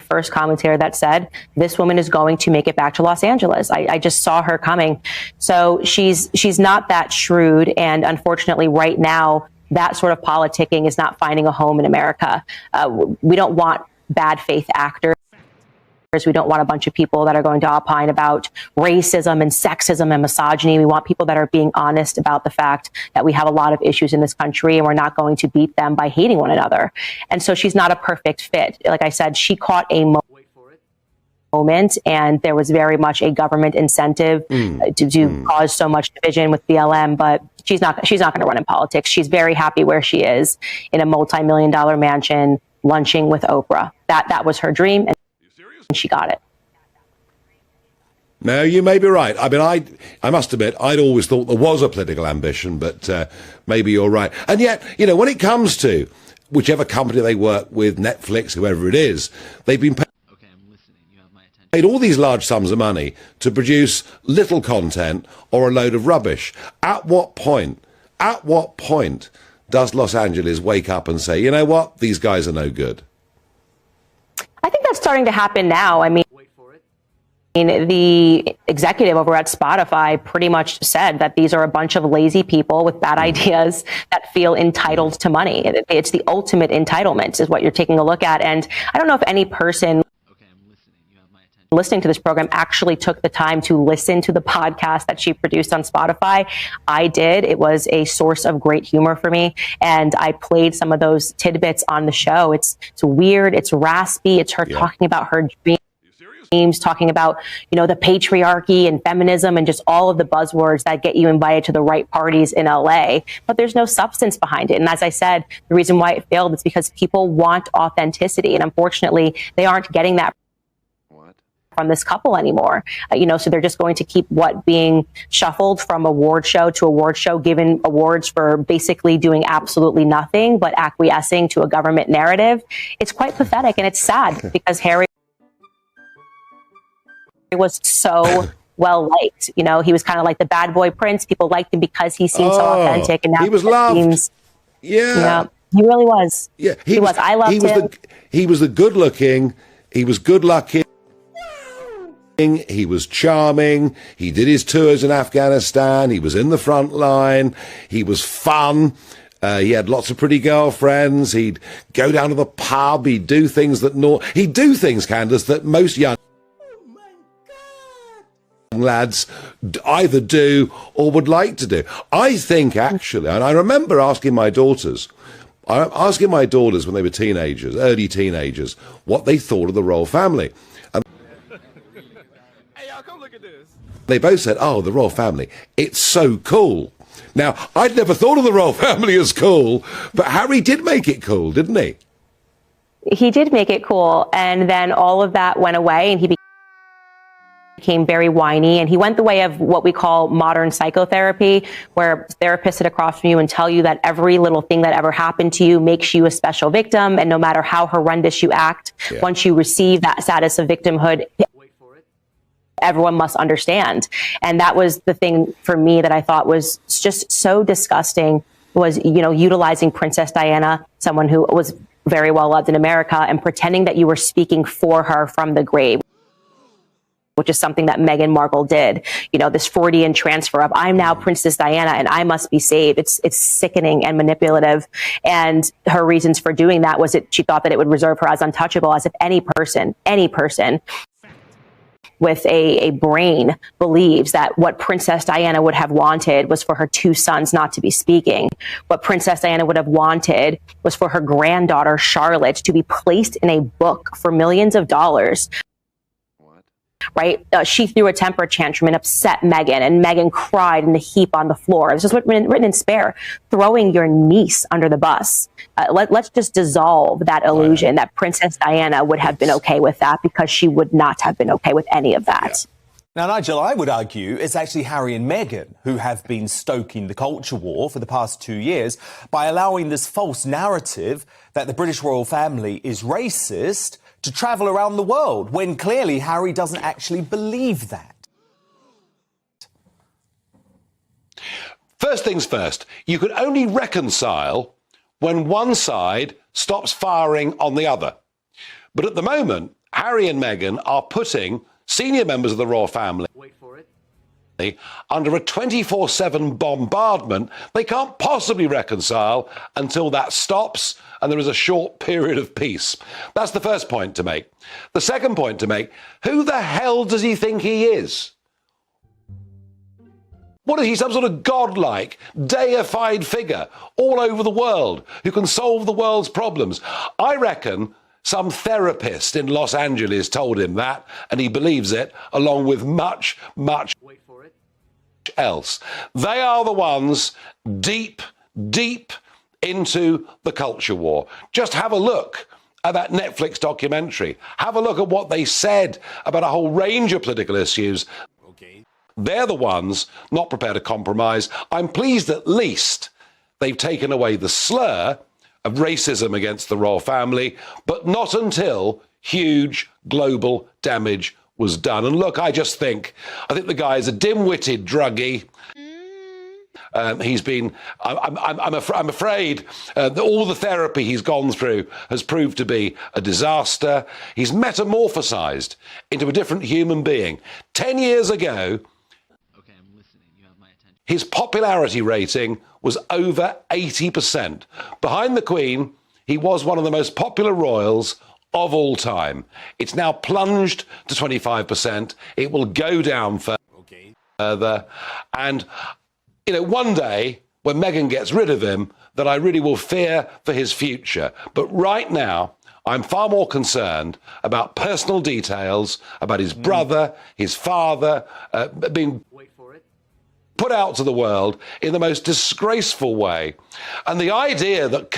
first commentator that said, this woman is going to make it back to Los Angeles. I just saw her coming. So she's not that shrewd. And unfortunately, right now, that sort of politicking is not finding a home in America. We don't want bad faith actors. We don't want a bunch of people that are going to opine about racism and sexism and misogyny. We want people that are being honest about the fact that we have a lot of issues in this country and we're not going to beat them by hating one another. And so she's not a perfect fit. Like I said, she caught a moment, and there was very much a government incentive to cause so much division with BLM, but she's not going to run in politics. She's very happy where she is in a multi-million-dollar mansion, lunching with Oprah. That was her dream, and she got it. No, you may be right. I mean, I must admit, I'd always thought there was a political ambition, but maybe you're right. And yet, you know, when it comes to whichever company they work with, Netflix, whoever it is, they've been paid all these large sums of money to produce little content or a load of rubbish. At what point does Los Angeles wake up and say, you know what, these guys are no good? I think that's starting to happen now. I mean, the executive over at Spotify pretty much said that these are a bunch of lazy people with bad ideas that feel entitled to money. It's the ultimate entitlement is what you're taking a look at. And I don't know if any person listening to this program actually took the time to listen to the podcast that she produced on Spotify. I did. It was a source of great humor for me. And I played some of those tidbits on the show. It's weird. It's raspy. It's her talking about her dreams, talking about, you know, the patriarchy and feminism and just all of the buzzwords that get you invited to the right parties in LA. But there's no substance behind it. And as I said, the reason why it failed is because people want authenticity. And unfortunately, they aren't getting that from this couple anymore. So they're just going to keep being shuffled from award show to award show, given awards for basically doing absolutely nothing but acquiescing to a government narrative. It's quite pathetic, and it's sad because Harry was so well liked. You know, he was kind of like the bad boy prince. People liked him because he seemed so authentic, and now he was loved. He really was. Yeah, he was. I loved him. He was the good looking. He was good looking. He was charming. He did his tours in Afghanistan. He was in the front line. He was fun. He had lots of pretty girlfriends. He'd go down to the pub. He'd do things Candace, that most young lads either do or would like to do. I think, actually, and I remember asking my daughters when they were teenagers, early teenagers, what they thought of the royal family. They both said, oh, the royal family, it's so cool. Now, I'd never thought of the royal family as cool, but Harry did make it cool, didn't he? He did make it cool. And then all of that went away, and he became very whiny. And he went the way of what we call modern psychotherapy, where therapists sit across from you and tell you that every little thing that ever happened to you makes you a special victim. And no matter how horrendous you act, once you receive that status of victimhood, everyone must understand. And that was the thing for me that I thought was just so disgusting, was, utilizing Princess Diana, someone who was very well loved in America, and pretending that you were speaking for her from the grave, which is something that Meghan Markle did. This Freudian transfer of, I'm now Princess Diana and I must be saved. It's sickening and manipulative. And her reasons for doing that was she thought that it would reserve her as untouchable, as if any person with a brain believes that what Princess Diana would have wanted was for her two sons not to be speaking. What Princess Diana would have wanted was for her granddaughter, Charlotte, to be placed in a book for millions of dollars. Right? She threw a temper tantrum and upset Meghan, and Meghan cried in a heap on the floor. This is written in Spare, throwing your niece under the bus. Let's just dissolve that illusion that Princess Diana would have been okay with that, because she would not have been okay with any of that. Now, Nigel, I would argue it's actually Harry and Meghan who have been stoking the culture war for the past 2 years by allowing this false narrative that the British royal family is racist to travel around the world, when clearly Harry doesn't actually believe that. First things first, you can only reconcile when one side stops firing on the other. But at the moment, Harry and Meghan are putting senior members of the royal family, wait for it, under a 24/7 bombardment they can't possibly reconcile until that stops and there is a short period of peace. That's the first point to make. The second point to make, who the hell does he think he is? What is he, some sort of godlike, deified figure all over the world who can solve the world's problems? I reckon some therapist in Los Angeles told him that, and he believes it, along with much, much wait for it, else. They are the ones deep, deep into the culture war. Just have a look at that Netflix documentary. Have a look at what they said about a whole range of political issues. They're the ones not prepared to compromise. I'm pleased at least they've taken away the slur of racism against the royal family, but not until huge global damage was done. And look, I think the guy is a dim-witted druggie. I'm afraid that all the therapy he's gone through has proved to be a disaster. He's metamorphosized into a different human being. 10 years ago, his popularity rating was over 80%. Behind the Queen, he was one of the most popular royals of all time. It's now plunged to 25%. It will go down further. And, one day, when Meghan gets rid of him, that I really will fear for his future. But right now, I'm far more concerned about personal details, about his brother, his father, being put out to the world in the most disgraceful way. And the idea that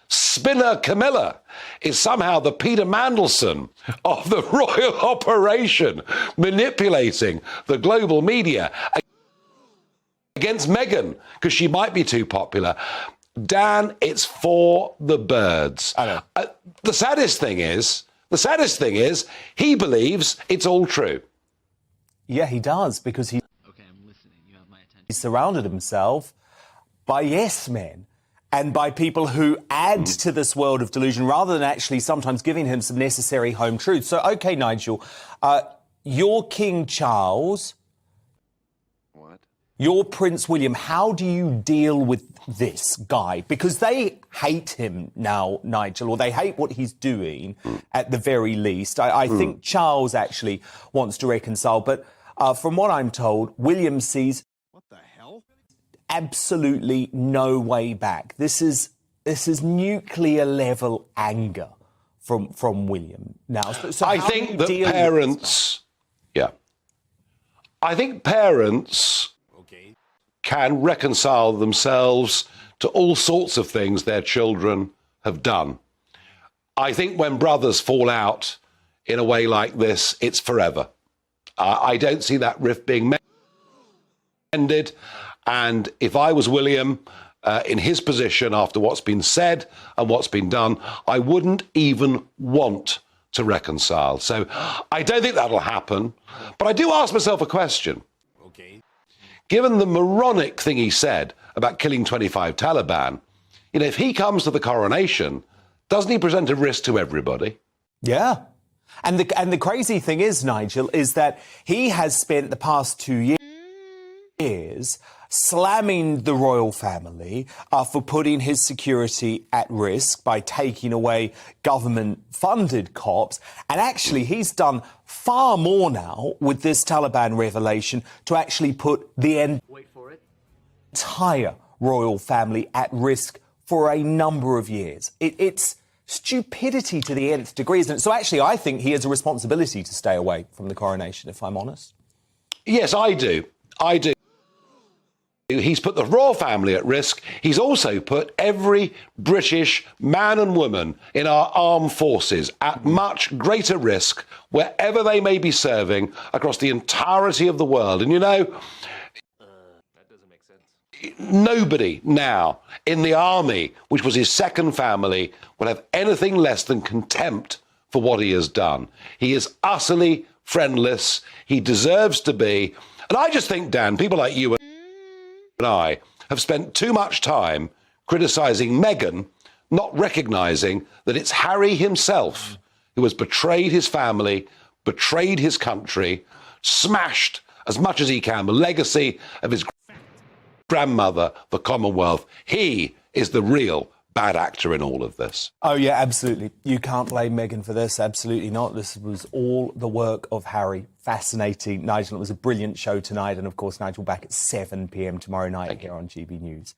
Spinner Camilla, is somehow the Peter Mandelson of the royal operation, manipulating the global media against Meghan because she might be too popular. Dan, it's for the birds. I know. The saddest thing is he believes it's all true. Yeah, he does, because he's surrounded himself by yes men and by people who add to this world of delusion rather than actually sometimes giving him some necessary home truths. So, OK, Nigel, you're King Charles. What? You're Prince William. How do you deal with this guy? Because they hate him now, Nigel, or they hate what he's doing at the very least. I think Charles actually wants to reconcile. But from what I'm told, William sees absolutely no way back. This is nuclear level anger from William now. So I think that parents, I think parents can reconcile themselves to all sorts of things their children have done. I think when brothers fall out in a way like this, it's forever. I don't see that rift being mended. And if I was William, in his position after what's been said and what's been done, I wouldn't even want to reconcile. So I don't think that'll happen. But I do ask myself a question. Given the moronic thing he said about killing 25 Taliban, if he comes to the coronation, doesn't he present a risk to everybody? Yeah. And the crazy thing is, Nigel, is that he has spent the past 2 years slamming the royal family for putting his security at risk by taking away government-funded cops. And actually, he's done far more now with this Taliban revelation to actually put the entire royal family at risk for a number of years. It's stupidity to the nth degree, isn't it? So actually, I think he has a responsibility to stay away from the coronation, if I'm honest. Yes, I do. He's put the royal family at risk. He's also put every British man and woman in our armed forces at much greater risk wherever they may be serving across the entirety of the world. And that doesn't make sense. Nobody now in the army, which was his second family, will have anything less than contempt for what he has done. He is utterly friendless. He deserves to be. And I just think, Dan, people like you and I have spent too much time criticising Meghan, not recognising that it's Harry himself who has betrayed his family, betrayed his country, smashed as much as he can the legacy of his grandmother, the Commonwealth. He is the real bad actor in all of this. Oh, yeah, absolutely. You can't blame Meghan for this. Absolutely not. This was all the work of Harry. Fascinating. Nigel, it was a brilliant show tonight. And, of course, Nigel back at 7 p.m. tomorrow night here on GB News.